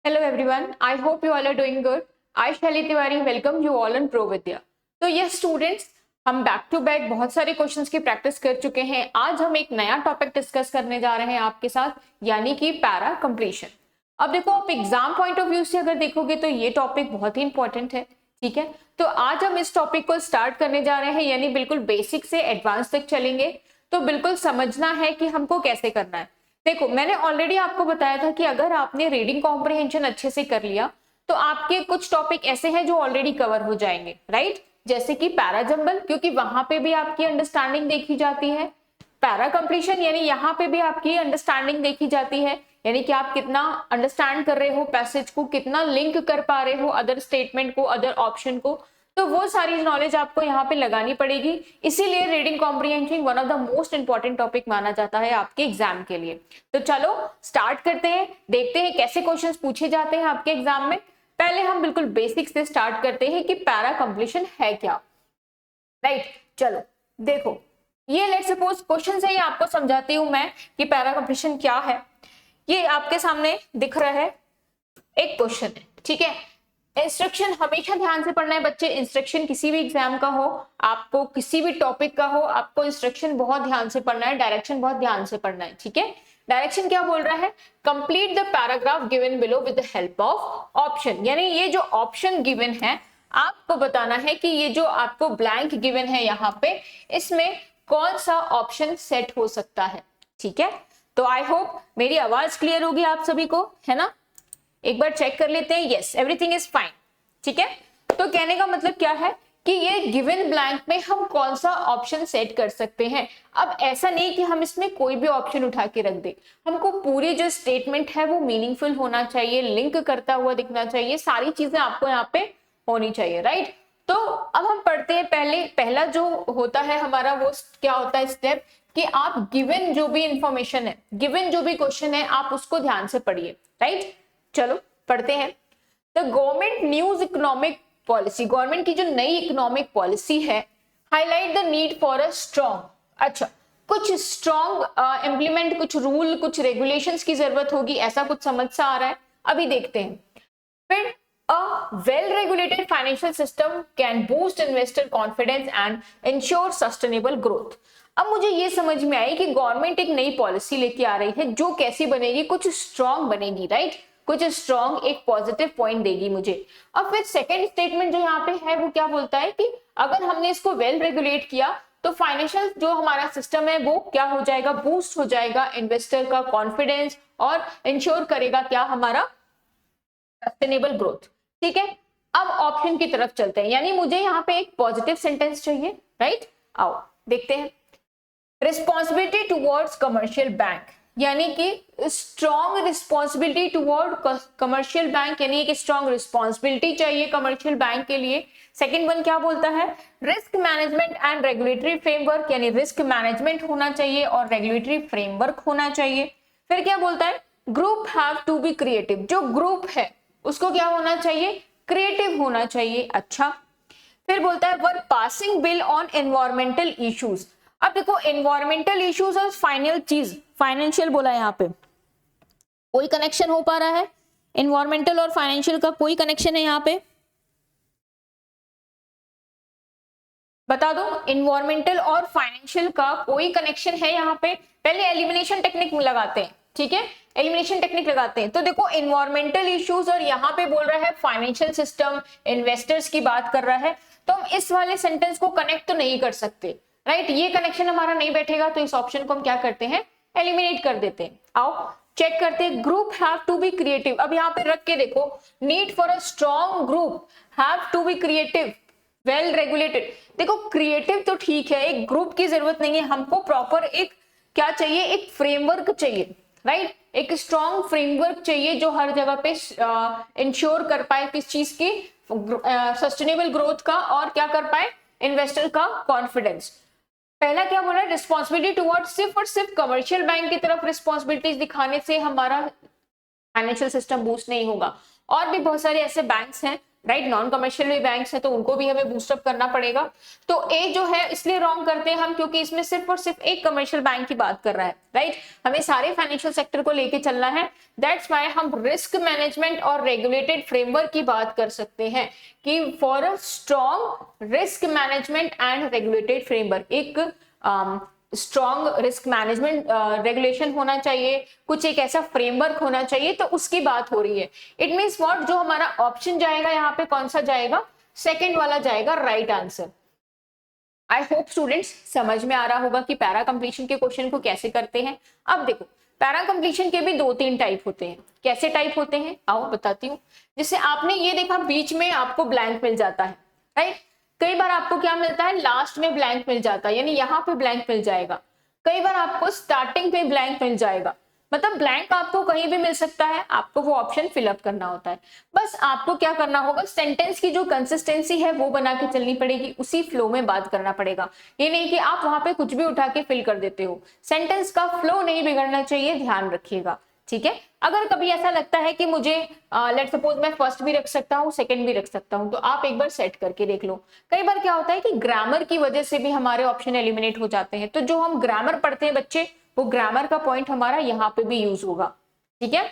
Hello everyone, I hope you all are doing good. I Shaili Tiwari welcome you all on Pro Vidya. तो ये students हम back to back बहुत सारे questions की practice कर चुके हैं। आज हम एक नया टॉपिक डिस्कस करने जा रहे हैं आपके साथ, यानी कि पैरा कंप्लीशन। अब देखो, आप एग्जाम पॉइंट ऑफ व्यू से अगर देखोगे तो ये टॉपिक बहुत ही इंपॉर्टेंट है। ठीक है, तो आज हम इस टॉपिक को स्टार्ट करने जा रहे हैं, यानी बिल्कुल बेसिक से एडवांस तक चलेंगे। तो बिल्कुल समझना है कि हमको कैसे करना है। देखो, मैंने ऑलरेडी आपको बताया था कि अगर आपने रीडिंग कॉम्प्रिहेंशन अच्छे से कर लिया तो आपके कुछ टॉपिक ऐसे हैं जो ऑलरेडी कवर हो जाएंगे, राइट। जैसे कि पैराजंबल, क्योंकि वहां पे भी आपकी अंडरस्टैंडिंग देखी जाती है। पैरा कंप्लीशन यानी यहाँ पे भी आपकी अंडरस्टैंडिंग देखी जाती है, यानी कि आप कितना अंडरस्टैंड कर रहे हो पैसेज को, कितना लिंक कर पा रहे हो अदर स्टेटमेंट को, अदर ऑप्शन को। तो वो सारी नॉलेज आपको यहाँ पे लगानी पड़ेगी। इसीलिए reading comprehension one of the most important topic माना जाता है आपके एग्जाम के लिए। तो चलो स्टार्ट करते हैं, देखते हैं कैसे क्वेश्चंस पूछे जाते हैं आपके एग्जाम में। पहले हम बिल्कुल बेसिक से स्टार्ट करते हैं कि पैरा कंप्लीशन है क्या, राइट। चलो देखो, ये लेट्स सपोज क्वेश्चन से ही आपको समझाती हूं मैं कि पैरा कंप्लीशन क्या है। ये आपके सामने दिख रहा है, एक क्वेश्चन है, ठीक है। इंस्ट्रक्शन हमेशा ध्यान से पढ़ना है बच्चे। इंस्ट्रक्शन किसी भी एग्जाम का हो, आपको किसी भी टॉपिक का हो, आपको इंस्ट्रक्शन बहुत ध्यान से पढ़ना है, डायरेक्शन बहुत ध्यान से पढ़ना है, ठीक है। डायरेक्शन क्या बोल रहा है? Complete the paragraph given below with the help of option, यानी ये जो ऑप्शन गिवन है आपको बताना है कि ये जो आपको ब्लैंक गिवन है यहाँ पे, इसमें कौन सा ऑप्शन सेट हो सकता है, ठीक है। तो आई होप मेरी आवाज क्लियर होगी आप सभी को, है ना। एक बार चेक कर लेते हैं। यस, एवरीथिंग इज फाइन, ठीक है। तो कहने का मतलब क्या है कि ये गिवन ब्लैंक में हम कौन सा ऑप्शन सेट कर सकते हैं। अब ऐसा नहीं कि हम इसमें कोई भी ऑप्शन उठा के रख दे, हमको पूरी जो स्टेटमेंट है वो मीनिंगफुल होना चाहिए, लिंक करता हुआ दिखना चाहिए, सारी चीजें आपको यहाँ पे होनी चाहिए, राइट। तो अब हम पढ़ते हैं। पहला जो होता है हमारा, वो क्या होता है स्टेप, कि आप गिवन जो भी इंफॉर्मेशन है, गिवन जो भी क्वेश्चन है, आप उसको ध्यान से पढ़िए, राइट। चलो पढ़ते हैं। The government news economic policy, government की जो नई इकोनॉमिक पॉलिसी है, highlight the need for a strong, अच्छा कुछ स्ट्रॉन्ग इंप्लीमेंट, कुछ रूल, कुछ रेगुलेशंस की जरूरत होगी, ऐसा कुछ समझ सा आ रहा है। अभी देखते हैं। फिर a well-regulated financial system can boost investor confidence and ensure sustainable growth। अब मुझे ये समझ में आई कि गवर्नमेंट एक नई पॉलिसी लेके आ रही है, जो कैसी बनेगी, कुछ स्ट्रॉन्ग बनेगी, राइट। कुछ स्ट्रॉन्ग एक पॉजिटिव पॉइंट देगी मुझे। अब फिर सेकंड स्टेटमेंट जो यहाँ पे है वो क्या बोलता है कि अगर हमने इसको वेल रेगुलेट किया तो फाइनेंशियल जो हमारा सिस्टम है वो क्या हो जाएगा, बूस्ट हो जाएगा, इन्वेस्टर का कॉन्फिडेंस, और इंश्योर करेगा क्या, हमारा सस्टेनेबल ग्रोथ, ठीक है। अब ऑप्शन की तरफ चलते हैं, यानी मुझे यहाँ पे एक पॉजिटिव सेंटेंस चाहिए, राइट। आओ देखते हैं। रिस्पॉन्सिबिलिटी टुवर्ड्स कमर्शियल बैंक, यानी कि strong responsibility toward commercial bank, यानी एक स्ट्रॉन्ग रिस्पॉन्सिबिलिटी चाहिए कमर्शियल बैंक के लिए। सेकंड वन क्या बोलता है? Risk management and regulatory framework, यानी रिस्क मैनेजमेंट होना चाहिए और रेगुलेटरी फ्रेमवर्क होना चाहिए। फिर क्या बोलता है? Group have to be creative, जो ग्रुप है उसको क्या होना चाहिए, क्रिएटिव होना चाहिए, अच्छा। फिर बोलता है work passing bill on environmental issues. अब देखो, एनवायरमेंटल इश्यूज और फाइनल चीज फाइनेंशियल बोला है, यहाँ पे कोई कनेक्शन हो पा रहा है? एनवायरमेंटल और फाइनेंशियल का कोई कनेक्शन है यहाँ पे? बता दो, एनवायरमेंटल और फाइनेंशियल का कोई कनेक्शन है यहाँ पे? पहले एलिमिनेशन टेक्निक लगाते हैं, ठीक है, एलिमिनेशन टेक्निक लगाते हैं। तो देखो, एनवायरमेंटल इश्यूज और यहाँ पे बोल रहा है फाइनेंशियल सिस्टम, इन्वेस्टर्स की बात कर रहा है, तो हम इस वाले सेंटेंस को कनेक्ट तो नहीं कर सकते, राइट। ये कनेक्शन हमारा नहीं बैठेगा, तो इस ऑप्शन को हम क्या करते हैं, एलिमिनेट कर देते हैं। आओ चेक करते हैं। Group have to be creative, अब यहाँ पे रख के देखो, need for a strong group have to be creative well regulated. देखो, क्रिएटिव तो ठीक है, एक ग्रुप की जरूरत नहीं है, हमको प्रॉपर एक क्या चाहिए, एक फ्रेमवर्क चाहिए, राइट। एक स्ट्रॉन्ग फ्रेमवर्क चाहिए जो हर जगह पे इंश्योर कर पाए किस चीज की, सस्टेनेबल ग्रोथ का, और क्या कर पाए, इन्वेस्टर का कॉन्फिडेंस। पहला क्या बोला, रिस्पॉन्सिबिलिटी टुवर्ड, सिर्फ और सिर्फ कमर्शियल बैंक की तरफ रिस्पॉन्सिबिलिटीज दिखाने से हमारा फाइनेंशियल सिस्टम बूस्ट नहीं होगा। और भी बहुत सारे ऐसे बैंक्स हैं राइट, नॉन कमर्शियल भी बैंक्स है तो उनको भी हमें बूस्टअप करना पड़ेगा। तो ए जो है इसलिए रॉन्ग करते हैं हम क्योंकि इसमें सिर्फ और सिर्फ एक कमर्शियल बैंक की बात कर रहा है, राइट। हमें सारे फाइनेंशियल सेक्टर को लेके चलना है, दैट्स व्हाई हम रिस्क मैनेजमेंट और रेगुलेटेड फ्रेमवर्क की बात कर सकते हैं कि for a strong risk management and regulated framework, एक स्ट्रॉन्ग रिस्क मैनेजमेंट रेगुलेशन होना चाहिए, कुछ एक ऐसा फ्रेमवर्क होना चाहिए, तो उसकी बात हो रही है। इट मींस व्हाट, जो हमारा ऑप्शन जाएगा यहाँ पे कौन सा जाएगा, सेकंड वाला जाएगा right answer. I hope students समझ में आ रहा होगा कि पैरा कंप्लीशन के क्वेश्चन को कैसे करते हैं। अब देखो, पैरा कंप्लीशन के भी 2-3 टाइप होते हैं। कैसे टाइप होते हैं आओ बताती हूँ। जैसे आपने ये देखा बीच में आपको ब्लैंक मिल जाता है, राइट। कई बार आपको क्या मिलता है, लास्ट में ब्लैंक मिल जाता है, यानी यहाँ पे ब्लैंक मिल जाएगा। कई बार आपको स्टार्टिंग पे ब्लैंक मिल जाएगा, मतलब ब्लैंक आपको कहीं भी मिल सकता है, आपको वो ऑप्शन फिलअप करना होता है। बस आपको क्या करना होगा, सेंटेंस की जो कंसिस्टेंसी है वो बना के चलनी पड़ेगी, उसी फ्लो में बात करना पड़ेगा। ये नहीं कि आप वहां पे कुछ भी उठा के फिल कर देते हो, सेंटेंस का फ्लो नहीं बिगड़ना चाहिए, ध्यान रखिएगा, ठीक है। अगर कभी ऐसा लगता है कि मुझे लेट सपोज मैं फर्स्ट भी रख सकता हूँ, सेकंड भी रख सकता हूँ, तो आप एक बार सेट करके देख लो। कई बार क्या होता है कि ग्रामर की वजह से भी हमारे ऑप्शन एलिमिनेट हो जाते हैं, तो जो हम ग्रामर पढ़ते हैं बच्चे, वो ग्रामर का पॉइंट हमारा यहाँ पे भी यूज होगा, ठीक है।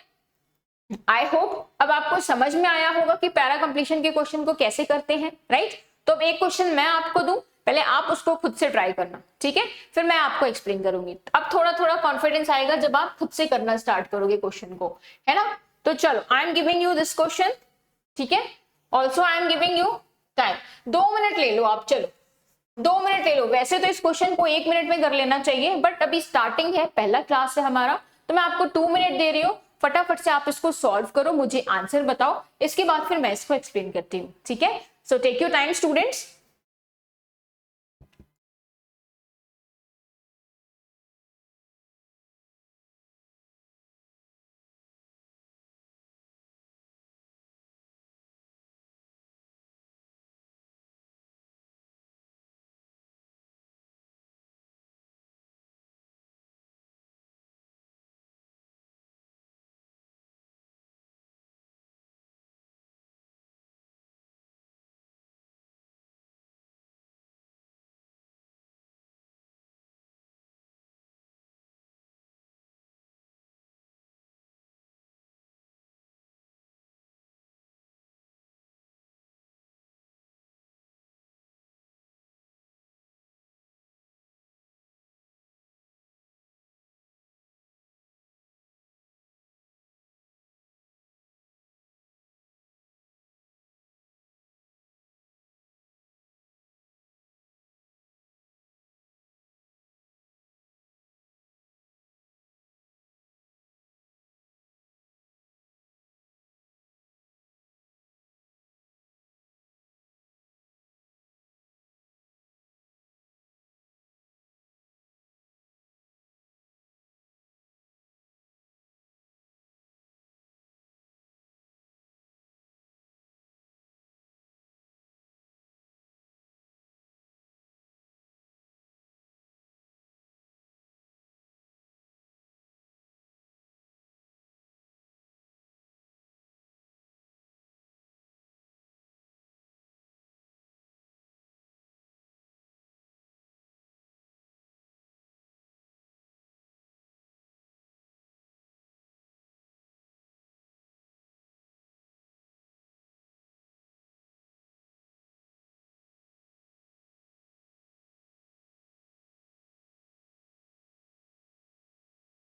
आई होप अब आपको समझ में आया होगा कि पैरा कंप्लीशन के क्वेश्चन को कैसे करते हैं, राइट। तो अब एक क्वेश्चन मैं आपको दूं, पहले आप उसको खुद से ट्राई करना, ठीक है, फिर मैं आपको एक्सप्लेन करूंगी। अब थोड़ा थोड़ा कॉन्फिडेंस आएगा जब आप खुद से करना स्टार्ट करोगे क्वेश्चन को, है ना। तो चलो, I am giving you this question, ठीक है। Also I am giving you time, 2 minute ले लो आप, चलो 2 मिनट ले लो। वैसे तो इस क्वेश्चन को 1 मिनट में कर लेना चाहिए, बट अभी स्टार्टिंग है, पहला क्लास है हमारा, तो मैं आपको 2 मिनट दे रही हूँ। फटाफट से आप इसको सॉल्व करो, मुझे आंसर बताओ, इसके बाद फिर मैं इसको एक्सप्लेन करती हूँ, ठीक है। So take your time students.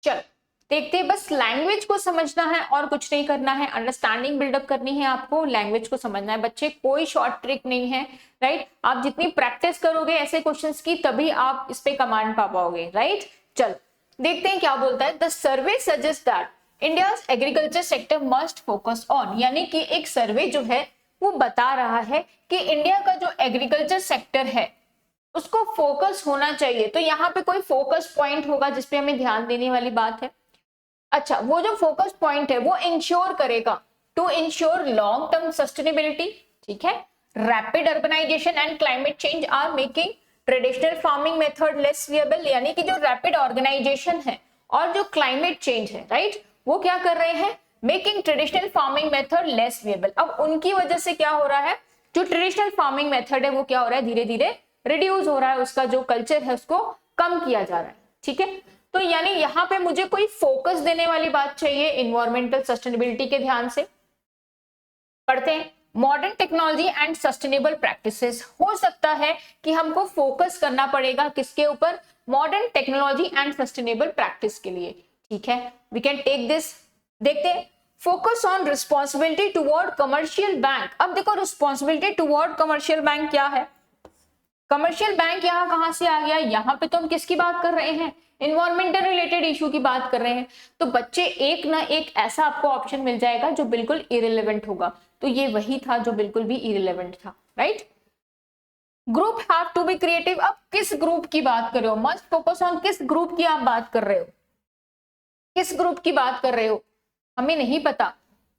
चलो देखते हैं, बस लैंग्वेज को समझना है और कुछ नहीं करना है, अंडरस्टैंडिंग बिल्डअप करनी है आपको, लैंग्वेज को समझना है बच्चे, कोई शॉर्ट ट्रिक नहीं है, राइट। आप जितनी प्रैक्टिस करोगे ऐसे क्वेश्चंस की, तभी आप इस पे कमांड पा पाओगे, राइट। चलो देखते हैं क्या बोलता है। The survey suggest that India's agriculture sector must focus on, यानी कि एक सर्वे जो है वो बता रहा है कि इंडिया का जो एग्रीकल्चर सेक्टर है उसको फोकस होना चाहिए। तो यहाँ पे कोई फोकस पॉइंट होगा जिसपे हमें ध्यान देने वाली बात है। अच्छा, वो जो फोकस पॉइंट है वो इंश्योर करेगा to ensure long term sustainability, ठीक है। Rapid urbanisation and climate change are making traditional farming method less viable, यानी कि जो रैपिड ऑर्गेनाइजेशन है और जो क्लाइमेट चेंज है, राइट, वो क्या कर रहे हैं, making traditional farming method less viable. अब उनकी वजह से क्या हो रहा है, जो ट्रेडिशनल फार्मिंग मेथड है वो क्या हो रहा है, धीरे धीरे रिड्यूस हो रहा है, उसका जो कल्चर है उसको कम किया जा रहा है। ठीक है, तो यानी यहाँ पे मुझे कोई फोकस देने वाली बात चाहिए इन्वायरमेंटल सस्टेनेबिलिटी के ध्यान से। पढ़ते हैं, modern technology and sustainable practices. हो सकता है कि हमको फोकस करना पड़ेगा किसके ऊपर, modern technology and sustainable practice के लिए। ठीक है, वी कैन टेक दिस। देखते हैं, focus on responsibility toward commercial bank. अब देखो रिस्पॉन्सिबिलिटी टुवर्ड कमर्शियल बैंक क्या है, कमर्शियल बैंक यहाँ कहां से आ गया, यहाँ पे तो हम किसकी बात कर रहे हैं, इन्वायरमेंटल रिलेटेड इशू की बात कर रहे हैं। तो बच्चे एक ना एक ऐसा आपको ऑप्शन मिल जाएगा जो बिल्कुल इरेलेवेंट होगा, तो ये वही था जो बिल्कुल भी इरेलेवेंट था, right. Group have to be creative. अब किस ग्रुप की बात कर रहे हो, मस्ट फोकस ऑन किस ग्रुप की आप बात कर रहे हो, किस ग्रुप की बात कर रहे हो, हमें नहीं पता।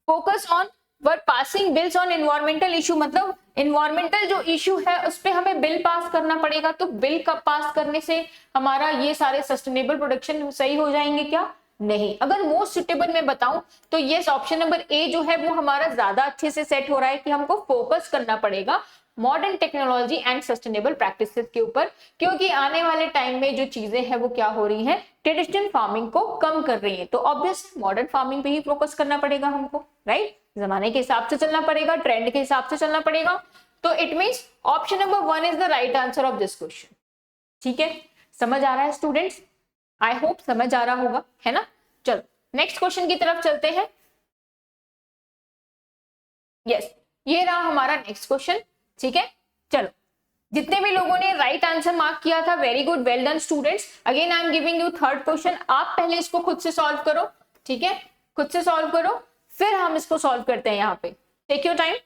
Focus on were passing bills on environmental issue, मतलब एनवायरमेंटल जो इशू है उस पे हमें बिल पास करना पड़ेगा, तो बिल का पास करने से हमारा ये सारे सस्टेनेबल प्रोडक्शन सही हो जाएंगे क्या, नहीं। अगर मोस्ट सुटेबल मैं बताऊं तो ये ऑप्शन नंबर ए जो है वो हमारा ज्यादा अच्छे से सेट हो रहा है कि हमको फोकस करना पड़ेगा modern technology and sustainable practices के ऊपर, क्योंकि आने वाले टाइम में जो चीजें हैं वो क्या हो रही हैं, ट्रेडिशनल फार्मिंग को कम कर रही है, तो ऑब्वियस मॉडर्न फार्मिंग पे ही फोकस करना पड़ेगा हमको, राइट। जमाने के हिसाब से चलना पड़ेगा, ट्रेंड के हिसाब से चलना पड़ेगा। तो it means option number 1 is the right answer of this question. ठीक है, समझ आ रहा है स्टूडेंट्स, आई होप समझ आ रहा होगा, है ना। चलो नेक्स्ट क्वेश्चन की तरफ चलते हैं। यस, ये रहा हमारा नेक्स्ट क्वेश्चन। ठीक है, चलो जितने भी लोगों ने राइट आंसर मार्क किया था, very good, well done students. Again I am giving you third question, आप पहले इसको खुद से सॉल्व करो। ठीक है, खुद से सॉल्व करो, फिर हम इसको सॉल्व करते हैं। यहाँ पे टेक योर टाइम।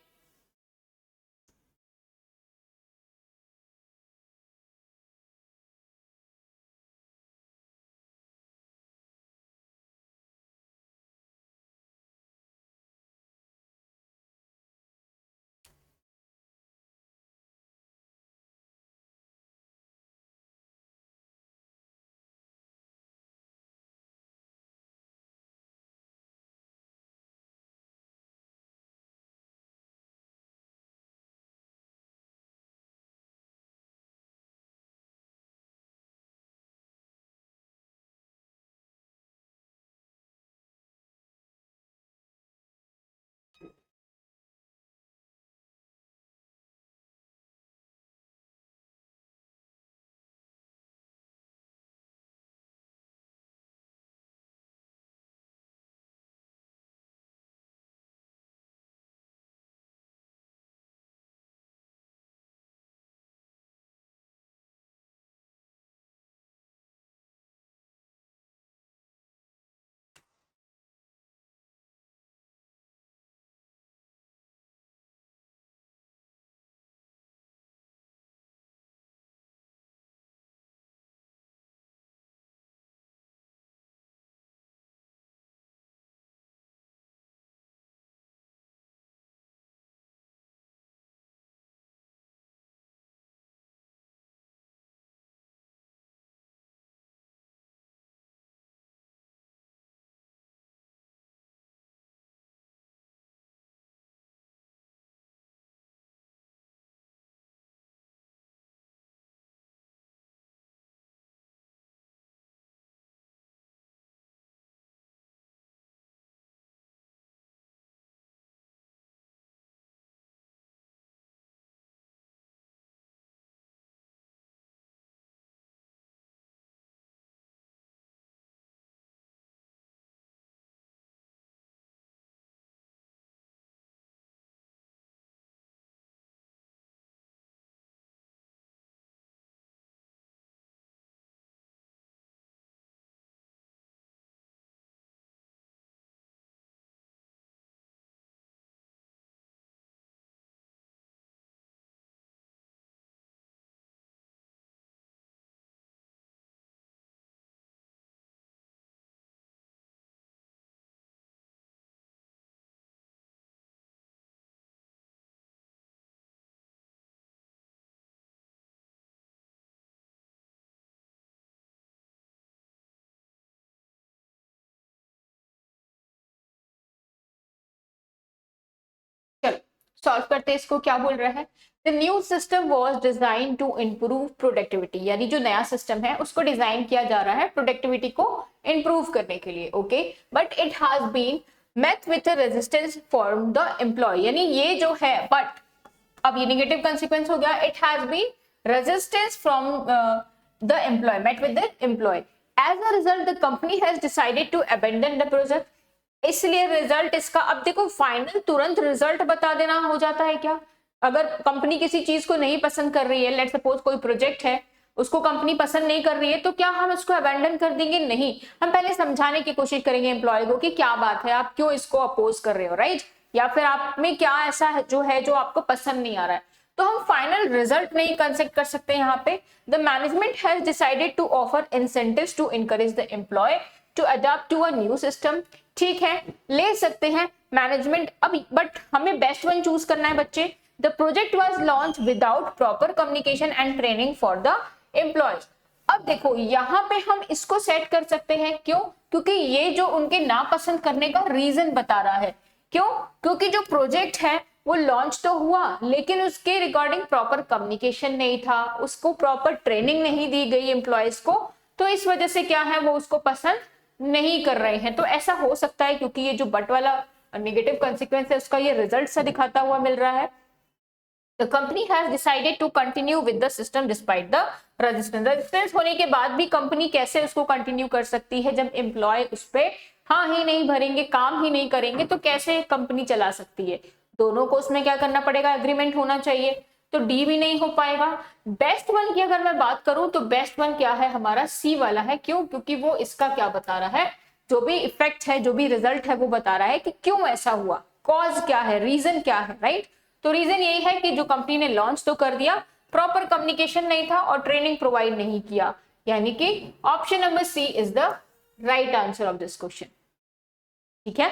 सॉल्व करते हैं इसको। क्या बोल रहा है, the new system was design to improve productivity, यानी जो नया सिस्टम है उसको डिजाइन किया जा रहा है प्रोडक्टिविटी को इंप्रूव करने के लिए। Okay, but it has been met with a resistance from the employee, यानी ये जो है बट अब ये नेगेटिव कंसिक्वेंस हो गया, it has been resistance from the employ, met with the employee, as a result the company has decided to abandon the project। इसलिए result इसका, अब देखो फाइनल तुरंत रिजल्ट बता देना हो जाता है क्या? अगर कंपनी किसी चीज को नहीं पसंद कर रही है, लेट सपोज कोई प्रोजेक्ट है उसको कंपनी पसंद नहीं कर रही है, तो क्या हम इसको अबैंडन कर देंगे? नहीं, हम पहले समझाने की कोशिश करेंगे एम्प्लॉय को कि क्या बात है, आप क्यों इसको अपोज कर रहे हो, राइट? या फिर आप में क्या ऐसा है जो आपको पसंद नहीं आ रहा है, तो हम फाइनल रिजल्ट नहीं कंसेप्ट कर सकते यहाँ पे। The management has decided to offer incentives to encourage the employ to adopt to a new system. ठीक है, ले सकते हैं मैनेजमेंट, अब बट हमें बेस्ट वन चूज करना है बच्चे। The project was launch without proper communication and training for the employees. अब देखो यहाँ पे हम इसको सेट कर सकते हैं, क्यों? क्योंकि ये जो उनके नापसंद करने का रीजन बता रहा है। क्यों? क्योंकि जो प्रोजेक्ट है वो लॉन्च तो हुआ लेकिन उसके रिगार्डिंग प्रॉपर कम्युनिकेशन नहीं था, उसको प्रॉपर ट्रेनिंग नहीं दी गई एम्प्लॉयज को, तो इस वजह से क्या है वो उसको पसंद नहीं कर रहे हैं। तो ऐसा हो सकता है, क्योंकि ये जो बट वाला नेगेटिव कंसिक्वेंस है उसका ये रिजल्ट सा दिखाता हुआ मिल रहा है। The company has decided to continue with the system despite the resistance। Resistance होने के बाद भी कंपनी कैसे उसको कंटिन्यू कर सकती है? जब एम्प्लॉय उस पर हाँ ही नहीं भरेंगे, काम ही नहीं करेंगे, तो कैसे कंपनी चला सकती है? दोनों को उसमें क्या करना पड़ेगा? एग्रीमेंट होना चाहिए, तो डी भी नहीं हो पाएगा। बेस्ट वन की अगर मैं बात करूं तो बेस्ट वन क्या है? हमारा सी वाला है। क्यों? क्योंकि वो इसका क्या बता रहा है, जो भी इफेक्ट है, जो भी रिजल्ट है वो बता रहा है कि क्यों ऐसा हुआ, कॉज क्या है, रीजन क्या है, राइट? तो रीजन यही है कि जो कंपनी ने लॉन्च तो कर दिया, प्रॉपर कम्युनिकेशन नहीं था और ट्रेनिंग प्रोवाइड नहीं किया, यानी कि option number C is the right answer of this question. ठीक है,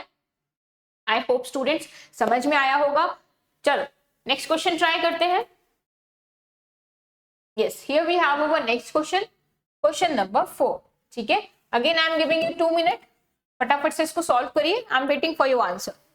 आई होप स्टूडेंट्स समझ में आया होगा। चलो नेक्स्ट क्वेश्चन ट्राई करते हैं। Yes, here we have our next question, question number 4। ठीक है, again I am giving you 2 minute, फटाफट से इसको सॉल्व करिए। I am waiting for your answer.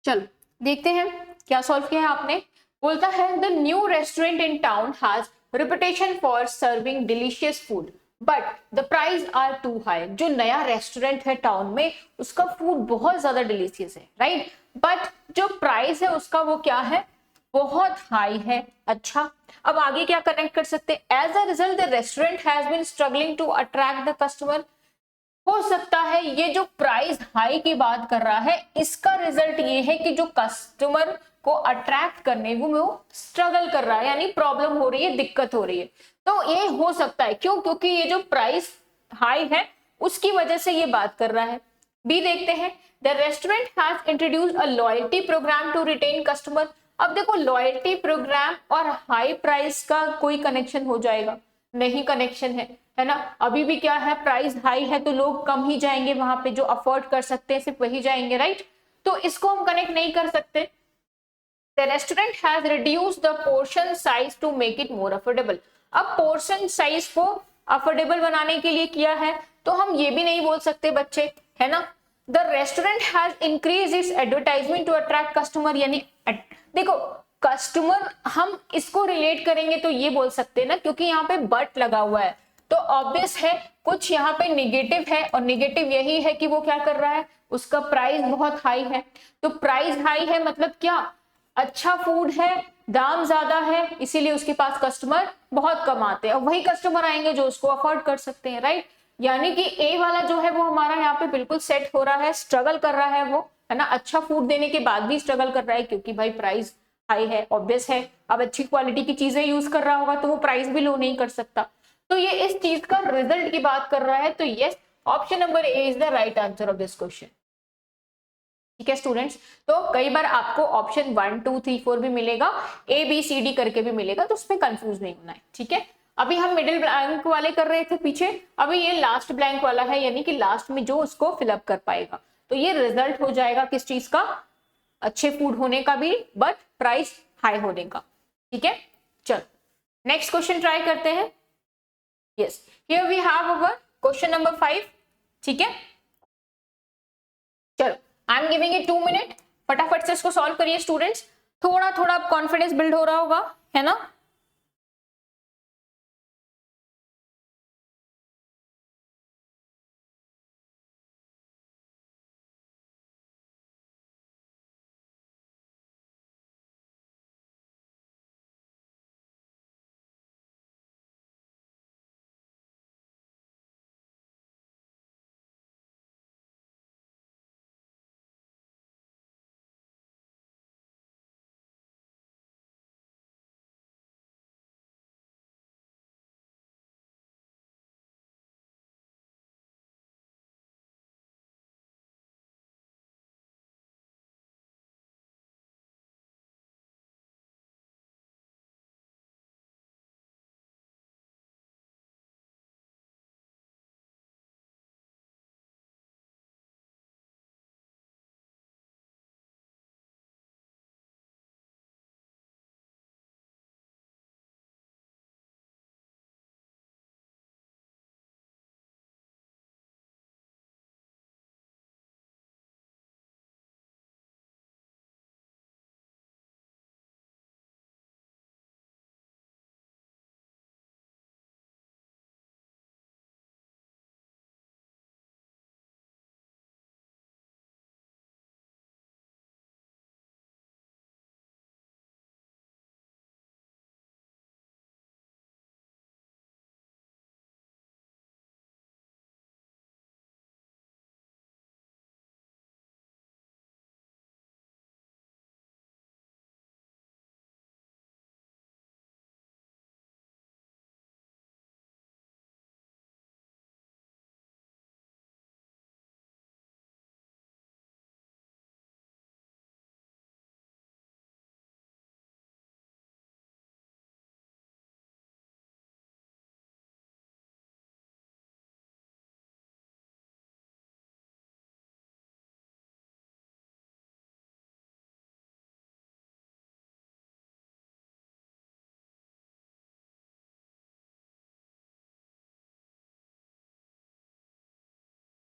चलो देखते हैं क्या सॉल्व किया है आपने। बोलता है the new restaurant in town has reputation for serving delicious food. But the price are too high. जो नया रेस्टोरेंट है टाउन में उसका फूड बहुत ज्यादा डिलीशियस है, राइट, बट जो प्राइस है उसका वो क्या है, बहुत हाई है। अच्छा, अब आगे क्या कनेक्ट कर सकते हैं, as a result the restaurant has been struggling to attract the customer. हो सकता है ये जो प्राइस हाई की बात कर रहा है इसका रिजल्ट ये है कि जो कस्टमर को अट्रैक्ट करने वो स्ट्रगल कर रहा है, यानी प्रॉब्लम हो रही है, दिक्कत हो रही है। तो ये हो सकता है, क्यों, क्योंकि ये जो प्राइस हाई है उसकी वजह से ये बात कर रहा है। बी देखते हैं, the restaurant has introduced a loyalty programme to retain customer. अब देखो लॉयल्टी प्रोग्राम और हाई प्राइस का कोई कनेक्शन हो जाएगा, नहीं कनेक्शन है ना। अभी भी क्या है, प्राइस हाई है तो लोग कम ही जाएंगे वहां पे, जो अफोर्ड कर सकते हैं सिर्फ वही जाएंगे, राइट। तो इसको हम कनेक्ट नहीं कर सकते। The restaurant has reduced the portion size to make it more affordable। अब पोर्शन साइज को अफोर्डेबल बनाने के लिए किया है, तो हम ये भी नहीं बोल सकते बच्चे, है ना। The restaurant has increase its advertisement to attract customer, यानी देखो कस्टमर हम इसको रिलेट करेंगे तो ये बोल सकते हैं ना, क्योंकि यहाँ पे बट लगा हुआ है तो ऑब्वियस है कुछ यहाँ पे निगेटिव है, और निगेटिव यही है कि वो क्या कर रहा है, उसका प्राइस बहुत हाई है। तो प्राइस हाई है मतलब क्या, अच्छा फूड है, दाम ज्यादा है, इसीलिए उसके पास कस्टमर बहुत कम आते हैं, और वही कस्टमर आएंगे जो उसको अफोर्ड कर सकते हैं, राइट। यानी कि ए वाला जो है वो हमारा यहाँ पे बिल्कुल सेट हो रहा है, स्ट्रगल कर रहा है वो, है ना, अच्छा फूड देने के बाद भी स्ट्रगल कर रहा है क्योंकि भाई प्राइस हाई है, ऑब्वियस है। अब अच्छी क्वालिटी की चीजें यूज कर रहा होगा तो वो प्राइस भी लो नहीं कर सकता। तो ये इस चीज का रिजल्ट की बात कर रहा है, तो yes, option number A is the right answer of this question. ठीक है स्टूडेंट्स, तो कई बार आपको ऑप्शन 1 2 3 4 भी मिलेगा, ए बी सी डी करके भी मिलेगा, तो उसमें कंफ्यूज नहीं होना है, ठीक है। अभी हम मिडिल ब्लैंक वाले कर रहे थे पीछे, अभी ये लास्ट ब्लैंक वाला है, यानी कि लास्ट में जो उसको फिलअप कर पाएगा, तो ये रिजल्ट हो जाएगा किस चीज का, अच्छे फूड होने का भी बट प्राइस हाई होने का। ठीक है, चलो नेक्स्ट क्वेश्चन ट्राई करते हैं। Yes, here we have our question number 5। ठीक है, चलो I am giving it 2 minute, फटाफट से इसको सॉल्व करिए स्टूडेंट्स, थोड़ा थोड़ा कॉन्फिडेंस बिल्ड हो रहा होगा, है ना।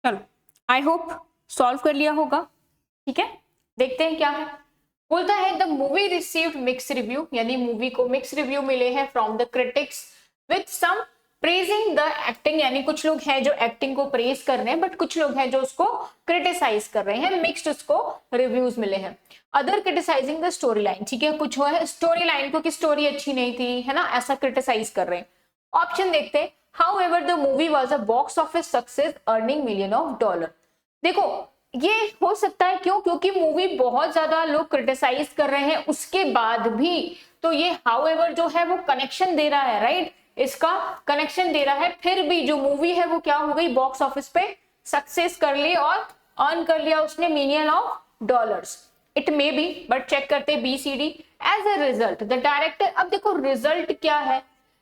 चलो आई होप सॉल्व कर लिया होगा। ठीक है, देखते हैं क्या है। बोलता है the movie received mix review, यानी मूवी को मिक्स रिव्यू मिले हैं from the critics with some praising the acting, यानी कुछ लोग हैं जो एक्टिंग को प्रेज कर रहे हैं, बट कुछ लोग हैं जो उसको क्रिटिसाइज कर रहे हैं, मिक्स्ड उसको रिव्यूज मिले हैं। Other criticising the story line, ठीक है, कुछ हो है स्टोरी लाइन को कि स्टोरी अच्छी नहीं थी, है ना, ऐसा क्रिटिसाइज कर रहे हैं। ऑप्शन देखते हैं, how ever the movie was a box office success earning million of dollar. देखो ये हो सकता है, क्यों, क्योंकि मूवी बहुत ज्यादा लोग क्रिटिसाइज कर रहे हैं उसके बाद भी, तो ये हाउएवर जो है वो कनेक्शन दे रहा है, राइट, इसका कनेक्शन दे रहा है, फिर भी जो मूवी है वो क्या हो गई, बॉक्स ऑफिस पे सक्सेस कर ली और अर्न कर लिया उसने million of dollars. It may be, but check करते b c d. As a result the director, अब देखो रिजल्ट क्या है,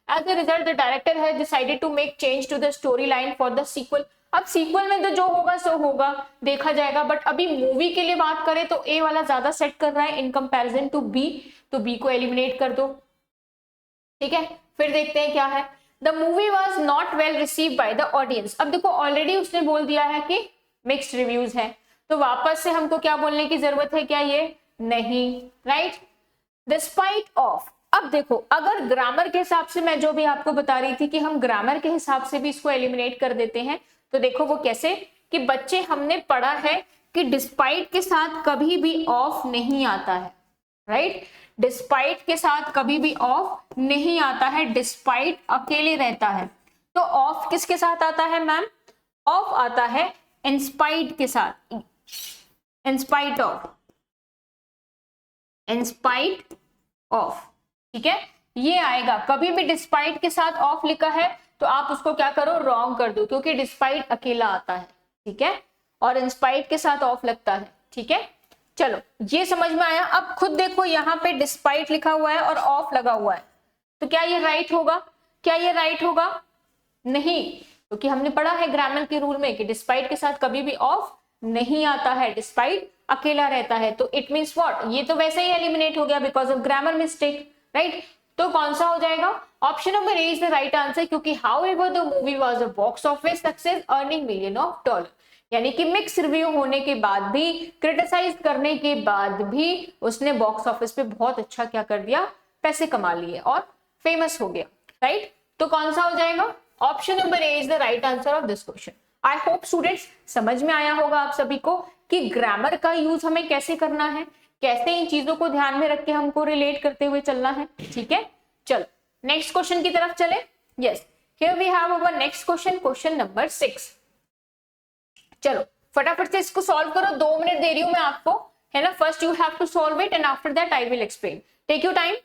as a result the director has decided to make change to the story line for the sequel. अब sequel में तो जो होगा सो होगा, देखा जाएगा, बट अभी मूवी के लिए बात करें तो ए वाला ज्यादा सेट कर रहा है इन कंपैरिजन टू बी, तो बी को एलिमिनेट कर दो, ठीक है। फिर देखते हैं क्या है, the movie was not well receive by the audience. अब देखो ऑलरेडी उसने बोल दिया है कि मिक्स्ड रिव्यूज है, तो वापस से हमको क्या बोलने की जरूरत है क्या, ये नहीं, राइट। डिस्पाइट ऑफ, अब देखो अगर ग्रामर के हिसाब से, मैं जो भी आपको बता रही थी कि हम ग्रामर के हिसाब से भी इसको एलिमिनेट कर देते हैं, तो देखो वो कैसे, कि बच्चे हमने पढ़ा है कि डिस्पाइट के साथ कभी भी ऑफ नहीं आता है, राइट, डिस्पाइट के साथ कभी भी ऑफ नहीं आता है, डिस्पाइट अकेले रहता है। तो ऑफ किसके साथ आता है मैम, ऑफ आता है इंस्पाइट के साथ, इंस्पाइट ऑफ, इंस्पाइट ऑफ, ठीक है, ये आएगा। कभी भी डिस्पाइट के साथ ऑफ लिखा है तो आप उसको क्या करो, रॉन्ग कर दो, क्योंकि डिस्पाइट अकेला आता है, ठीक है, और इंस्पाइट के साथ ऑफ लगता है, ठीक है। चलो ये समझ में आया। अब खुद देखो यहाँ पे डिस्पाइट लिखा हुआ है और ऑफ लगा हुआ है, तो क्या ये राइट होगा, क्या ये राइट होगा, नहीं, क्योंकि हमने पढ़ा है ग्रामर के रूल में कि डिस्पाइट के साथ कभी भी ऑफ नहीं आता है, डिस्पाइट अकेला रहता है, तो इट मींस व्हाट, ये तो वैसे ही एलिमिनेट हो गया because of grammar mistake, right. तो कौन सा हो जाएगा, option number A is the right answer, क्योंकि however the movie was a box office success earning million of dollar, यानी कि मिक्स रिव्यू होने के बाद भी, क्रिटिसाइज करने के बाद भी उसने बॉक्स ऑफिस पे बहुत अच्छा क्या कर दिया, पैसे कमा लिए और फेमस हो गया, राइट। तो कौन सा हो जाएगा, option number A is the right answer of this question. I hope students समझ में आया होगा आप सभी को कि ग्रामर का यूज हमें कैसे करना है, कैसे इन चीजों को ध्यान में रख के हमको रिलेट करते हुए चलना है, ठीक है। चलो नेक्स्ट क्वेश्चन की तरफ चले। Yes, here we have our next question, question number 6। चलो फटाफट से इसको सॉल्व करो, 2 मिनट दे रही हूं मैं आपको, है ना। First you have to solve it and after that I will explain, take your time.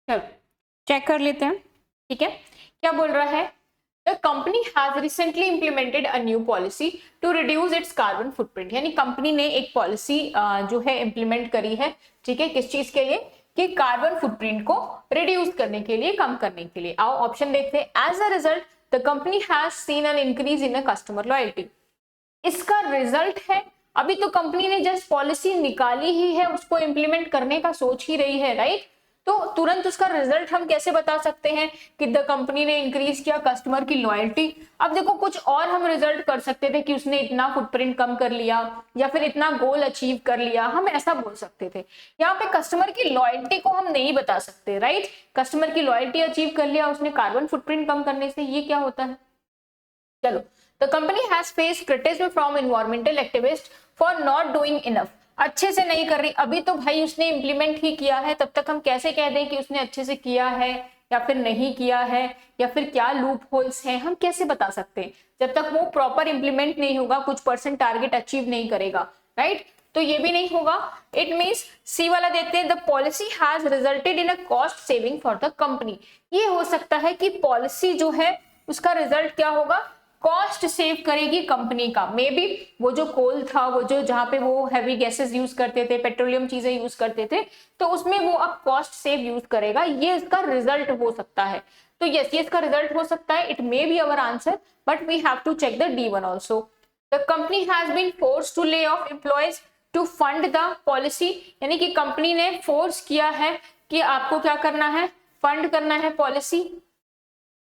चलो चेक कर लेते हैं, ठीक है, क्या बोल रहा है, the company has recently implemented a new policy to reduce its carbon footprint. यानी कंपनी ने एक पॉलिसी जो है इम्प्लीमेंट करी है, ठीक है, किस चीज के लिए, कि कार्बन फुटप्रिंट को रिड्यूस करने के लिए, कम करने के लिए। आओ ऑप्शन देखते हैं। As a result the company has seen an increase in a customer loyalty. इसका रिजल्ट है, अभी तो कंपनी ने जस्ट पॉलिसी निकाली ही है, उसको इंप्लीमेंट करने का सोच ही रही है, राइट। तो तुरंत उसका रिजल्ट हम कैसे बता सकते हैं कि द कंपनी ने इंक्रीज किया कस्टमर की लॉयल्टी। अब देखो कुछ और हम रिजल्ट कर सकते थे कि उसने इतना फुटप्रिंट कम कर लिया या फिर इतना गोल अचीव कर लिया, हम ऐसा बोल सकते थे। यहाँ पे कस्टमर की लॉयल्टी को हम नहीं बता सकते, राइट। कस्टमर की लॉयल्टी अचीव कर लिया उसने कार्बन फुटप्रिंट कम करने से, ये क्या होता है। चलो, the company has faced criticism from environmental activist for not doing enough. अच्छे से नहीं कर रही, अभी तो भाई उसने इंप्लीमेंट ही किया है, तब तक हम कैसे कह दें कि उसने अच्छे से किया है या फिर नहीं किया है, या फिर क्या लूप होल्स हैं, हम कैसे बता सकते हैं जब तक वो प्रॉपर इंप्लीमेंट नहीं होगा, कुछ परसेंट टारगेट अचीव नहीं करेगा, राइट। तो ये भी नहीं होगा। इट मींस सी वाला देखते हैं, the policy has resulted in a cost saving for the company. ये हो सकता है कि पॉलिसी जो है उसका रिजल्ट क्या होगा, कॉस्ट सेव करेगी कंपनी का। मे बी वो जो कोल था, वो जो जहां पे वो हैवी गैसेस यूज करते थे, पेट्रोलियम चीजें यूज करते थे, तो उसमें वो अब कॉस्ट सेव यूज करेगा, ये इसका रिजल्ट हो सकता है। तो यस, ये इसका रिजल्ट हो सकता है। It may be our answer, but we have to check the D1 also. The company has been force to lay off employees to fund the policy. यानी कि कंपनी ने फोर्स किया है कि आपको क्या करना है, फंड करना है पॉलिसी।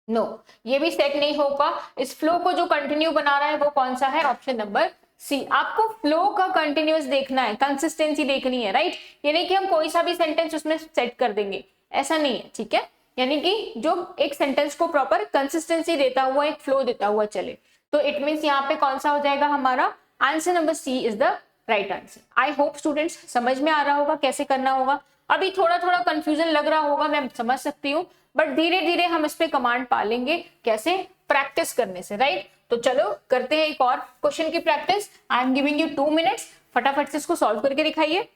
नो, ये भी सेट नहीं होगा। इस फ्लो को जो कंटिन्यू बना रहा है वो कौन सा है, ऑप्शन नंबर सी। आपको फ्लो का कंटिन्यूअस देखना है, कंसिस्टेंसी देखनी है, राइट। यानी कि हम कोई सा भी सेंटेंस उसमें सेट कर देंगे, ऐसा नहीं है, ठीक है। यानी कि जो एक सेंटेंस को प्रॉपर कंसिस्टेंसी देता हुआ, एक फ्लो देता हुआ चले। तो इट मीन्स यहाँ पे कौन सा हो जाएगा हमारा answer number C is the right answer. I hope students समझ में आ रहा होगा कैसे करना होगा। अभी थोड़ा थोड़ा कंफ्यूजन लग रहा होगा, मैं समझ सकती हूँ, बट धीरे धीरे हम इस पे कमांड पा लेंगे, कैसे, प्रैक्टिस करने से, राइट। तो चलो करते हैं एक और क्वेश्चन की practice. I am giving you 2 minutes, फटाफट से इसको सॉल्व करके दिखाइए।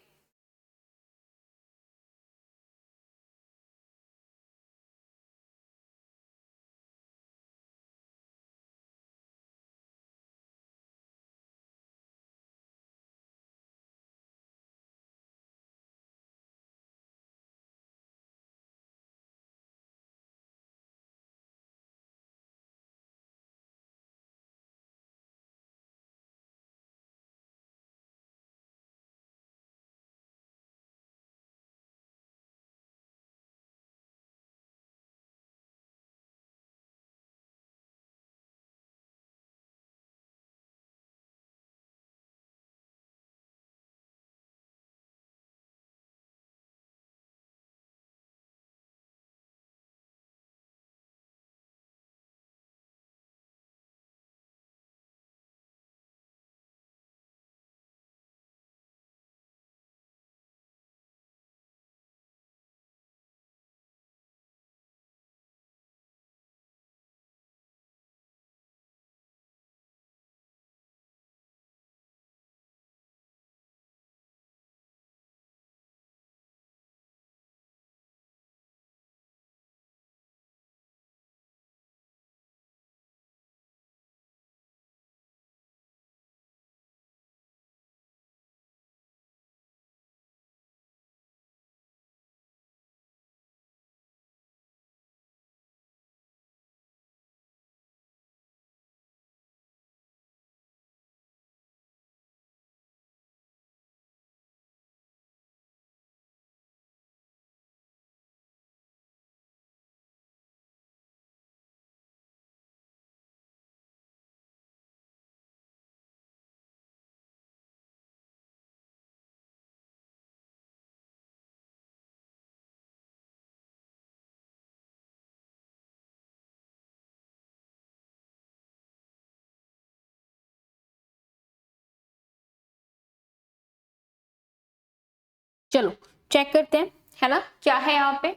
चलो चेक करते हैं, है ना, क्या है यहाँ पे।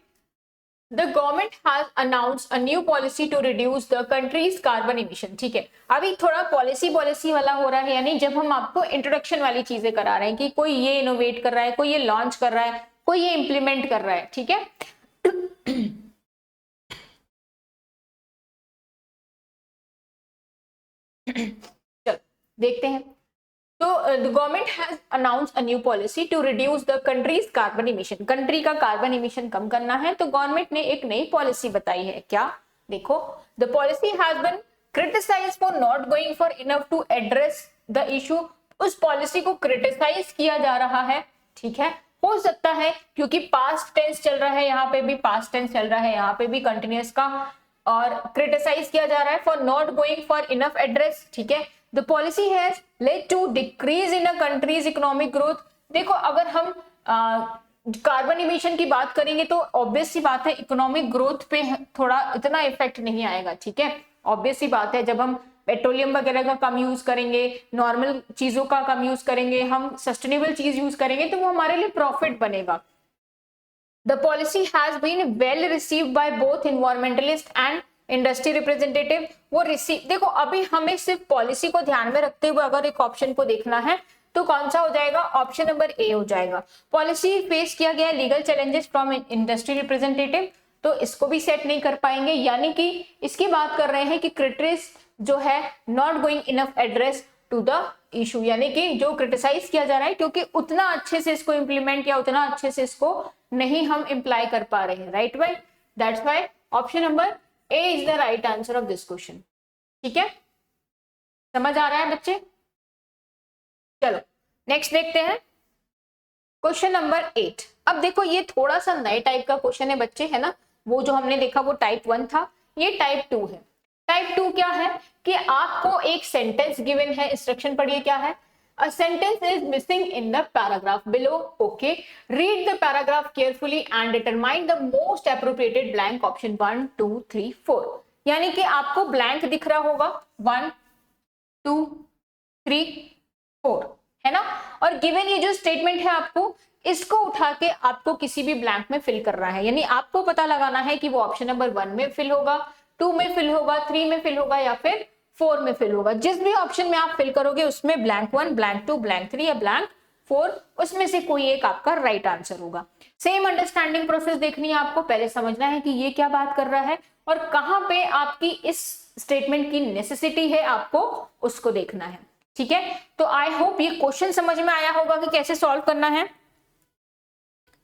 The government has announced a new policy to reduce the country's carbon emission। ठीक है, अभी थोड़ा पॉलिसी पॉलिसी वाला हो रहा है, यानी जब हम आपको इंट्रोडक्शन वाली चीजें करा रहे हैं कि कोई ये इनोवेट कर रहा है, कोई ये लॉन्च कर रहा है, कोई ये इंप्लीमेंट कर रहा है, ठीक है। देखते हैं। तो the government has announce a new policy to reduce the country's carbon emission. Country का कार्बन इमिशन कम करना है तो गवर्नमेंट ने एक नई पॉलिसी बताई है। क्या? देखो, the policy has been criticised for not going for enough to address the issue. उस पॉलिसी को क्रिटिसाइज किया जा रहा है, ठीक है। हो सकता है क्योंकि पास्ट टेंस चल रहा है, यहाँ पे भी पास्ट टेंस चल रहा है, यहाँ पे भी कंटिन्यूअस का, और क्रिटिसाइज किया जा रहा है for not going for enough address, ठीक है। The policy has led to decrease in a country's economic growth. देखो, अगर हम कार्बन इमिशन की बात करेंगे तो ऑब्वियस सी बात है इकोनॉमिक ग्रोथ पे थोड़ा इतना इफेक्ट नहीं आएगा, ठीक है। ऑब्वियस सी बात है, जब हम पेट्रोलियम वगैरह का कम यूज करेंगे, नॉर्मल चीजों का कम यूज करेंगे, हम सस्टेनेबल चीज यूज करेंगे तो वो हमारे लिए प्रॉफिट बनेगा। The policy has been well received by both environmentalist and industry representative. वो रिसीव, देखो अभी हमें सिर्फ पॉलिसी को ध्यान में रखते हुए अगर एक ऑप्शन को देखना है तो कौन सा हो जाएगा? ऑप्शन नंबर ए हो जाएगा। पॉलिसी फेस किया गया legal challenges from industry representative, तो इसको भी सेट नहीं कर पाएंगे, यानी कि इसकी बात कर रहे हैं कि क्रिटिस जो है not going enough address to the issue, यानी कि जो क्रिटिसाइज किया जा रहा है क्योंकि उतना अच्छे से इसको इंप्लीमेंट या उतना अच्छे से इसको नहीं हम इम्प्लाई कर पा रहे हैं, right why? That's why option number A is the right answer of this question. ठीक है, समझ आ रहा है बच्चे? चलो नेक्स्ट देखते हैं क्वेश्चन नंबर 8। अब देखो ये थोड़ा सा नए टाइप का क्वेश्चन है बच्चे, है ना। वो जो हमने देखा वो टाइप 1 था, ये टाइप 2 है। टाइप 2 क्या है कि आपको एक सेंटेंस गिवन है, इंस्ट्रक्शन पढ़िए क्या है। A sentence is missing in the paragraph below. Okay, read the paragraph carefully and determine the most appropriate blank option 1, 2, 3, 4। यानी कि आपको ब्लैंक दिख रहा होगा 1, 2, 3, 4, है ना। और गिवन ये जो स्टेटमेंट है आपको इसको उठा के आपको किसी भी ब्लैंक में फिल करना है, यानी आपको पता लगाना है कि वो ऑप्शन नंबर 1 में फिल होगा, 2 में फिल होगा, 3 में फिल होगा या फिर 4 में फिल होगा। जिस भी ऑप्शन में आप फिल करोगे उसमें ब्लैंक 1, ब्लैंक 2, ब्लैंक 3 या ब्लैंक 4 उसमें से कोई एक आपका राइट आंसर होगा। सेम अंडरस्टैंडिंग प्रोसेस देखनी है आपको, पहले समझना है कि ये क्या बात कर रहा है और कहां पे आपकी इस स्टेटमेंट की नेसेसिटी है, आपको उसको देखना है। ठीक है, तो आई होप ये क्वेश्चन समझ में आया होगा कि कैसे सॉल्व करना है।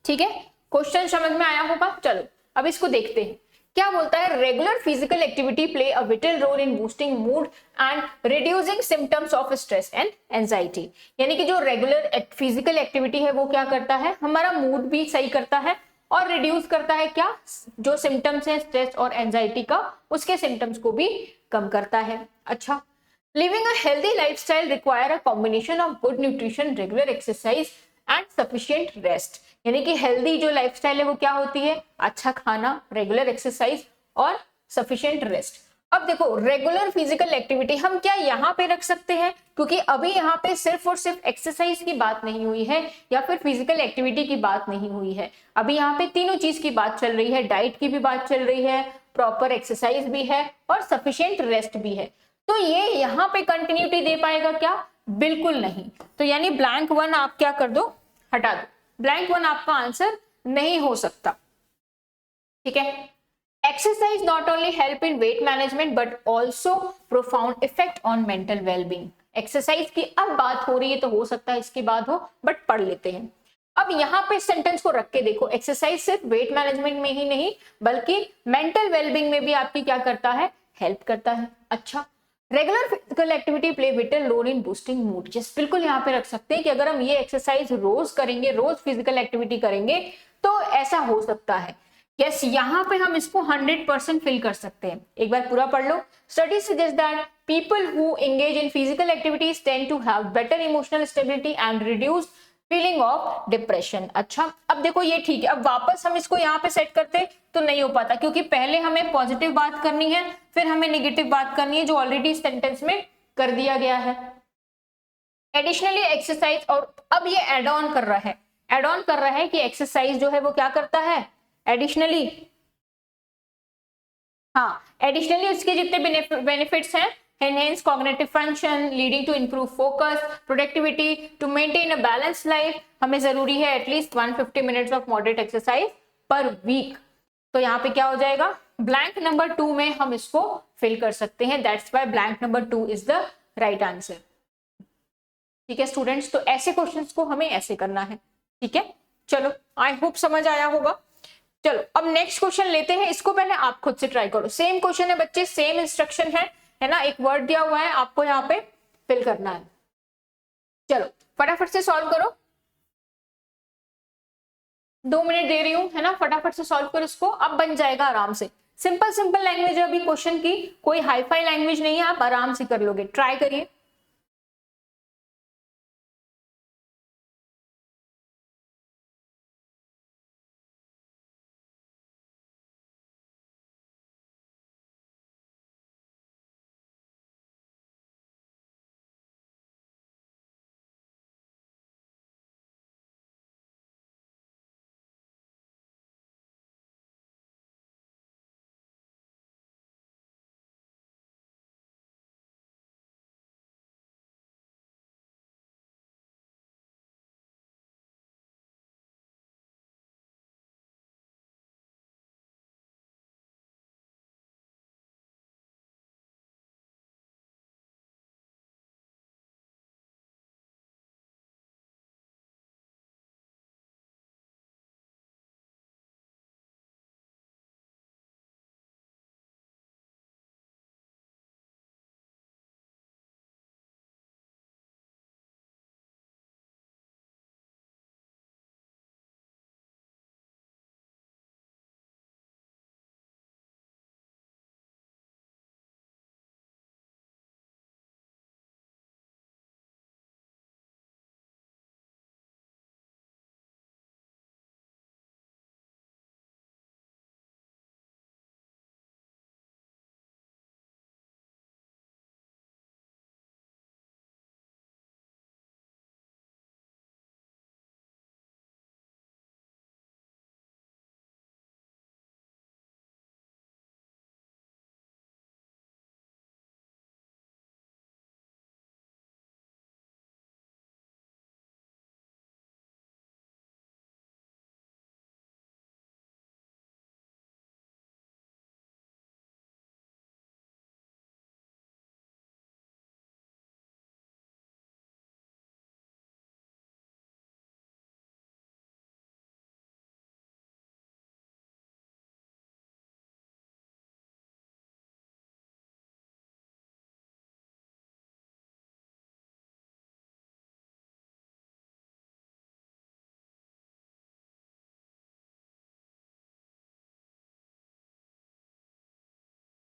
ठीक है, क्वेश्चन समझ में आया होगा। चलो अब इसको देखते हैं क्या बोलता है। Regular physical activity play a vital role in boosting mood and reducing symptoms of stress and anxiety. यानी कि जो रेगुलर फिजिकल एक्टिविटी है वो क्या करता है, हमारा मूड भी सही करता है और रिड्यूस करता है क्या, जो सिम्टम्स है स्ट्रेस और एंजाइटी का, उसके सिम्टम्स को भी कम करता है। अच्छा, living a healthy lifestyle require a combination of good nutrition, regular exercise and sufficient rest. यानी कि हेल्दी जो लाइफस्टाइल है वो क्या होती है, अच्छा खाना, रेगुलर एक्सरसाइज और सफिशिएंट रेस्ट। अब देखो रेगुलर फिजिकल एक्टिविटी हम क्या यहाँ पे रख सकते हैं, क्योंकि अभी यहाँ पे सिर्फ और सिर्फ एक्सरसाइज की बात नहीं हुई है या फिर फिजिकल एक्टिविटी की बात नहीं हुई है। अभी यहाँ पे तीनों चीज की बात चल रही है, डाइट की भी बात चल रही है, प्रॉपर एक्सरसाइज भी है और सफिशिएंट रेस्ट भी है। तो ये यहाँ पे कंटिन्यूटी दे पाएगा क्या, बिल्कुल नहीं। तो यानी ब्लैंक 1 आप क्या कर दो, हटा दो। ब्लैंक 1 आपका आंसर नहीं हो सकता। ठीक है, exercise not only help in weight management but also profound effect on mental wellbeing. Exercise की अब बात हो रही है तो हो सकता है इसके बाद हो, बट पढ़ लेते हैं। अब यहाँ पे सेंटेंस को रख के देखो, एक्सरसाइज सिर्फ वेट मैनेजमेंट में ही नहीं बल्कि मेंटल वेलबींग में भी आपकी क्या करता है, हेल्प करता है। अच्छा, regular physical activity play vital role in boosting mood. Just बिल्कुल यहाँ पे रख सकते हैं कि अगर हम ये एक्सरसाइज रोज करेंगे, रोज फिजिकल एक्टिविटी करेंगे तो ऐसा हो सकता है। यस, यहाँ पे हम इसको 100% फिल कर सकते हैं। एक बार पूरा पढ़ लो। Study suggest that people who engage in physical activities tend to have better emotional stability and reduce feeling of depression. अच्छा, अब देखो ये ठीक है, अब वापस हम इसको यहाँ पे सेट करते तो नहीं हो पाता, क्योंकि पहले हमें पॉजिटिव बात करनी है फिर हमें नेगेटिव बात करनी है, जो ऑलरेडी सेंटेंस में कर दिया गया है। एडिशनली एक्सरसाइज, और अब ये एड ऑन कर रहा है, एड ऑन कर रहा है कि एक्सरसाइज जो है वो क्या करता है, एडिशनली, हाँ एडिशनली उसके जितने बेनिफिट्स हैं, enhance cognitive function leading to improve focus, productivity, to maintain a balanced life, हमें जरूरी है at least 150 minutes of moderate exercise per week. तो यहाँ पे क्या हो जाएगा, ब्लैंक नंबर 2 में हम इसको फिल कर सकते हैं। That's why blank number 2 is the right answer. ठीक है स्टूडेंट्स, तो ऐसे क्वेश्चंस को हमें ऐसे करना है। ठीक है, चलो आई होप समझ आया होगा। चलो अब नेक्स्ट क्वेश्चन लेते हैं, इसको पहले आप खुद से ट्राई करो। सेम क्वेश्चन है बच्चे, सेम इंस्ट्रक्शन है ना, एक वर्ड दिया हुआ है, आपको यहाँ पे फिल करना है। चलो फटाफट से सॉल्व करो, 2 मिनट दे रही हूँ है ना, फटाफट से सॉल्व करो इसको, अब बन जाएगा आराम से। सिंपल सिंपल लैंग्वेज है अभी क्वेश्चन की, कोई हाई फाई लैंग्वेज नहीं है, आप आराम से कर लोगे, ट्राई करिए।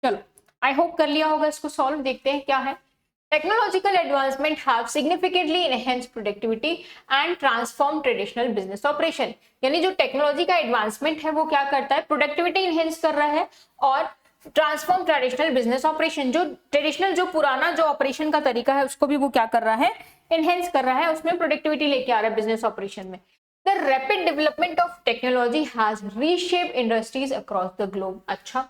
चलो आई होप कर लिया होगा इसको सॉल्व, देखते हैं क्या है। Technological advancement have significantly enhanced productivity and transform traditional business operation. यानी जो टेक्नोलॉजी का एडवांसमेंट है वो क्या करता है, प्रोडक्टिविटी इनहेंस कर रहा है और ट्रांसफॉर्म ट्रेडिशनल बिजनेस ऑपरेशन, जो ट्रेडिशनल जो पुराना जो ऑपरेशन का तरीका है उसको भी वो क्या कर रहा है, इनहेंस कर रहा है, उसमें प्रोडक्टिविटी लेके आ रहा है बिजनेस ऑपरेशन में। The rapid development of technology has reshaped industries across the globe. अच्छा,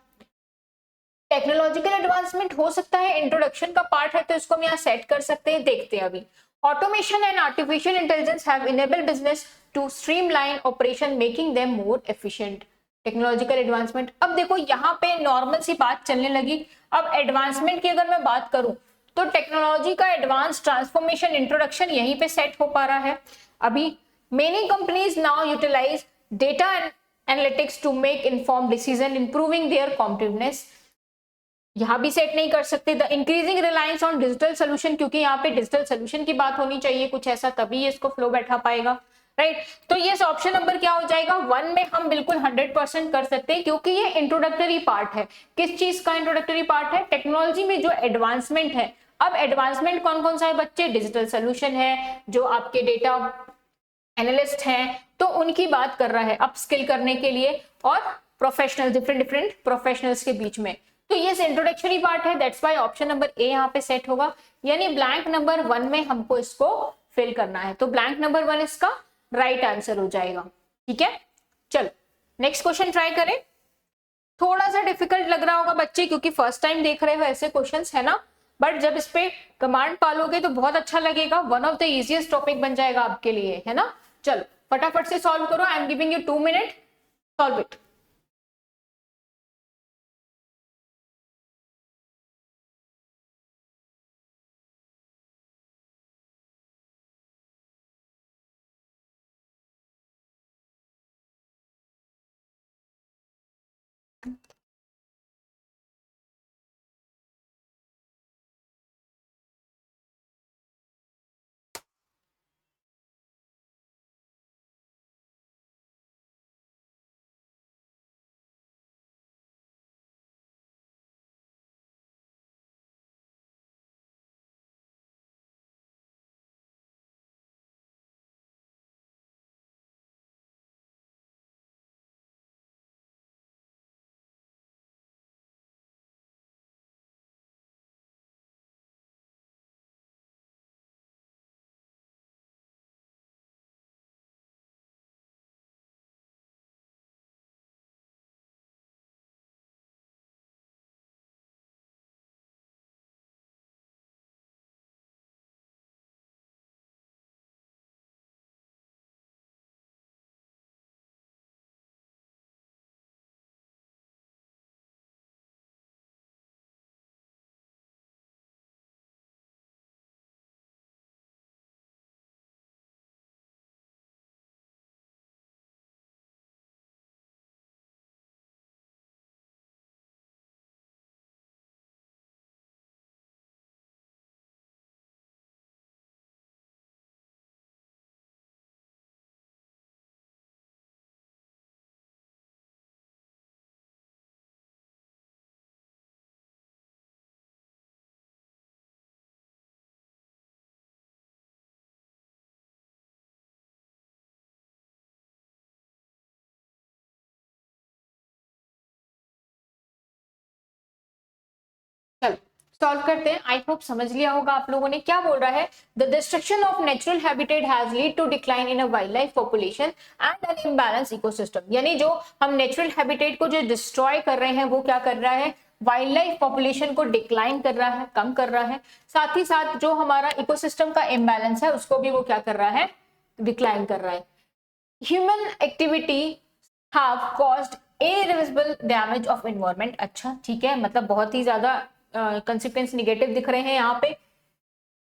टेक्नोलॉजिकल एडवांसमेंट हो सकता है इंट्रोडक्शन का पार्ट है, तो इसको हम यहाँ सेट कर सकते हैं, देखते हैं अभी। Automation and artificial intelligence have enabled business to streamline operation making them more efficient. Technological advancement, अब देखो यहाँ पे नॉर्मल सी बात चलने लगी। अब एडवांसमेंट की अगर मैं बात करूं तो टेक्नोलॉजी का एडवांस ट्रांसफॉर्मेशन इंट्रोडक्शन यहीं पे सेट हो पा रहा है अभी। Many companies now utilise data analytics to make informed decision improving their competitiveness. यहाँ भी सेट नहीं कर सकते। The increasing reliance on digital solution, क्योंकि यहाँ पे डिजिटल सोल्यूशन की बात होनी चाहिए कुछ ऐसा, तभी ये इसको फ्लो बैठा पाएगा, राइट। तो ये ऑप्शन नंबर क्या हो जाएगा, 1 में हम बिल्कुल 100% कर सकते हैं, क्योंकि ये इंट्रोडक्टरी पार्ट है। किस चीज का इंट्रोडक्टरी पार्ट है, टेक्नोलॉजी में जो एडवांसमेंट है। अब एडवांसमेंट कौन कौन सा है बच्चे, डिजिटल सोल्यूशन है, जो आपके डेटा एनालिस्ट हैं तो उनकी बात कर रहा है अपस्किल करने के लिए, और प्रोफेशनल डिफरेंट डिफरेंट प्रोफेशनल्स के बीच में। तो ये इंट्रोडक्टरी पार्ट है, दैट्स व्हाई ऑप्शन नंबर ए यहाँ पे सेट होगा, यानी ब्लैंक नंबर 1 में हमको इसको फिल करना है। तो ब्लैंक नंबर 1 इसका राइट आंसर हो जाएगा। ठीक है, चलो नेक्स्ट क्वेश्चन ट्राई करें। थोड़ा सा डिफिकल्ट लग रहा होगा बच्चे, क्योंकि फर्स्ट टाइम देख रहे हो ऐसे क्वेश्चंस, है ना, बट जब इस पे कमांड पालोगे तो बहुत अच्छा लगेगा, one of the easiest topic बन जाएगा आपके लिए, है ना। चलो फटाफट से सॉल्व करो, आई am giving you 2 minute, solve it. चलो सॉल्व करते हैं। आई होप समझ लिया होगा आप लोगों ने। क्या बोल रहा है, the destruction of natural habitat has lead to decline in a wild life population and an imbalance ecosystem. यानी जो हम नेचुरल हैबिटेट को जो डिस्ट्रॉय कर रहे हैं वो क्या कर रहा है, वाइल्ड लाइफ पॉपुलेशन को डिक्लाइन कर रहा है, कम कर रहा है। साथ ही साथ जो हमारा इकोसिस्टम का इम्बैलेंस है उसको भी वो क्या कर रहा है, डिक्लाइन कर रहा है। Human activity have caused irreversible damage of environment. अच्छा ठीक है, मतलब बहुत ही ज्यादा कंसिक्वेंस निगेटिव दिख रहे हैं यहाँ पे।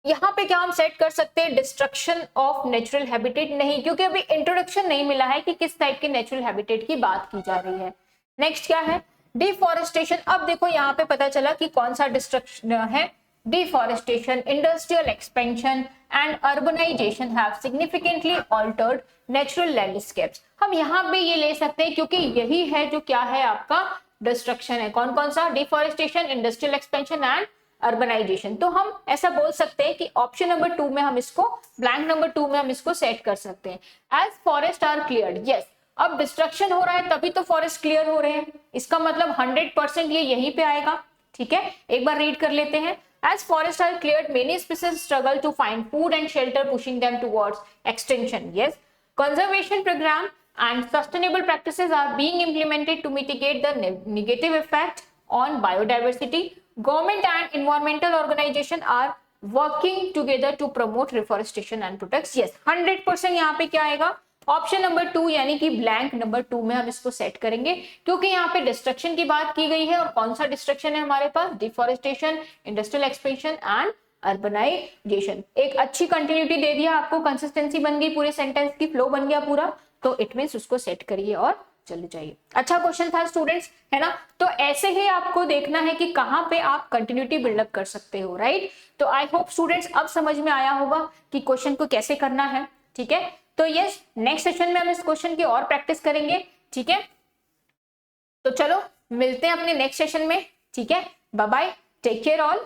यहाँ पे क्या हम सेट कर सकते हैं, डिस्ट्रक्शन ऑफ नेचुरल हैबिटेट नहीं, क्योंकि अभी इंट्रोडक्शन नहीं मिला है कि किस टाइप के नेचुरल हैबिटेट की बात की जा रही है। नेक्स्ट क्या है, डिफॉरेस्टेशन। अब देखो यहाँ पे पता चला कि कौन सा डिस्ट्रक्शन है, deforestation, industrial expansion and urbanisation have significantly altered natural landscapes. हम यहाँ पे ये ले सकते हैं क्योंकि यही है जो क्या है आपका डिस्ट्रक्शन है। कौन कौन सा, deforestation, industrial expansion and urbanisation. तो हम ऐसा बोल सकते हैं कि ऑप्शन नंबर 2 में हम इसको, ब्लैंक नंबर 2 में हम इसको सेट कर सकते हैं। As forest are cleared, yes, अब डिस्ट्रक्शन हो रहा है तभी तो फॉरेस्ट क्लियर हो रहे हैं, इसका मतलब 100% ये यहीं पे आएगा। ठीक है, एक बार रीड कर लेते हैं। As forests are cleared, many species struggle to find food and shelter, pushing them towards extinction. Yes, conservation program and sustainable practices are being implemented to mitigate the negative effect on biodiversity. Government and environmental organization are working together to promote reforestation and protect. Yes, 100% यहाँ पे क्या आएगा, option number 2 यानी कि blank number 2 में हम इसको set करेंगे, क्योंकि यहाँ पे डिस्ट्रक्शन की बात की गई है। और कौन सा डिस्ट्रक्शन है हमारे पास, deforestation, industrial expansion and urbanisation. एक अच्छी कंटिन्यूटी दे दिया आपको, कंसिस्टेंसी बन गई, पूरे सेंटेंस की फ्लो बन गया पूरा, तो इट मींस उसको सेट करिए और चले जाइए। अच्छा क्वेश्चन था स्टूडेंट्स, है ना। तो ऐसे ही आपको देखना है कि कहाँ पे आप कंटिन्यूटी बिल्डअप कर सकते हो, राइट। तो आई होप स्टूडेंट्स अब समझ में आया होगा कि क्वेश्चन को कैसे करना है। ठीक है, तो यस, नेक्स्ट सेशन में हम इस क्वेश्चन की और प्रैक्टिस करेंगे। ठीक है, तो चलो मिलते हैं अपने नेक्स्ट सेशन में। ठीक है, bye bye, take care all.